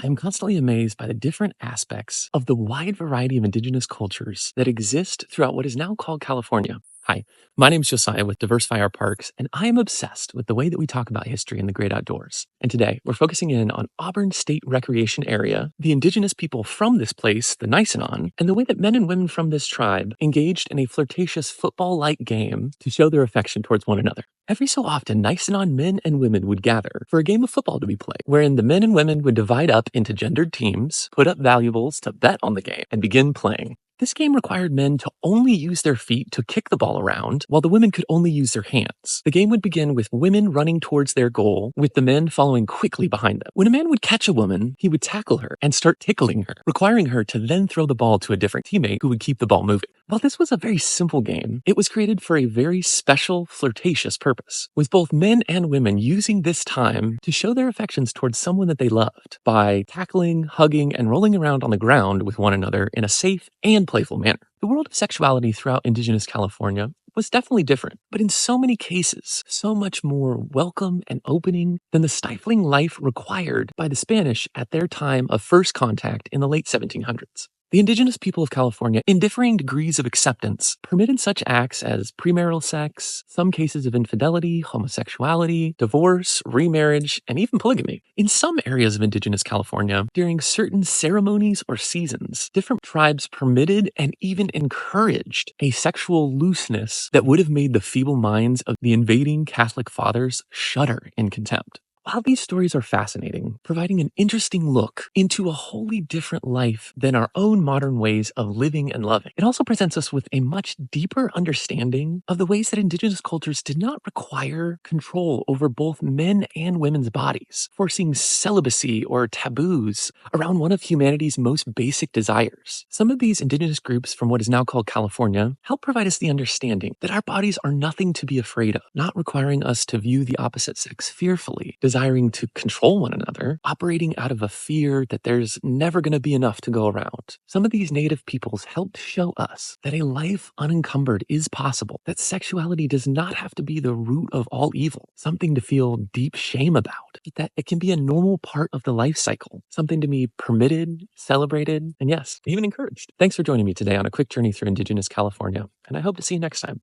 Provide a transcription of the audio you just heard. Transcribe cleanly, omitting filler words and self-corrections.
I am constantly amazed by the different aspects of the wide variety of indigenous cultures that exist throughout what is now called California. Hi, my name is Josiah with Diversify Our Parks, and I am obsessed with the way that we talk about history and the great outdoors. And today, we're focusing in on Auburn State Recreation Area, the indigenous people from this place, the Nisanon, and the way that men and women from this tribe engaged in a flirtatious football-like game to show their affection towards one another. Every so often, Nisanon men and women would gather for a game of football to be played, wherein the men and women would divide up into gendered teams, put up valuables to bet on the game, and begin playing. This game required men to only use their feet to kick the ball around, while the women could only use their hands. The game would begin with women running towards their goal, with the men following quickly behind them. When a man would catch a woman, he would tackle her and start tickling her, requiring her to then throw the ball to a different teammate who would keep the ball moving. While this was a very simple game, it was created for a very special, flirtatious purpose, with both men and women using this time to show their affections towards someone that they loved by tackling, hugging, and rolling around on the ground with one another in a safe and playful manner. The world of sexuality throughout indigenous California was definitely different, but in so many cases, so much more welcome and opening than the stifling life required by the Spanish at their time of first contact in the late 1700s. The indigenous people of California, in differing degrees of acceptance, permitted such acts as premarital sex, some cases of infidelity, homosexuality, divorce, remarriage, and even polygamy. In some areas of indigenous California, during certain ceremonies or seasons, different tribes permitted and even encouraged a sexual looseness that would have made the feeble minds of the invading Catholic fathers shudder in contempt. While these stories are fascinating, providing an interesting look into a wholly different life than our own modern ways of living and loving, it also presents us with a much deeper understanding of the ways that indigenous cultures did not require control over both men and women's bodies, forcing celibacy or taboos around one of humanity's most basic desires. Some of these indigenous groups from what is now called California help provide us the understanding that our bodies are nothing to be afraid of, not requiring us to view the opposite sex fearfully, desiring to control one another, operating out of a fear that there's never going to be enough to go around. Some of these native peoples helped show us that a life unencumbered is possible, that sexuality does not have to be the root of all evil, something to feel deep shame about, that it can be a normal part of the life cycle, something to be permitted, celebrated, and yes, even encouraged. Thanks for joining me today on a quick journey through indigenous California, and I hope to see you next time.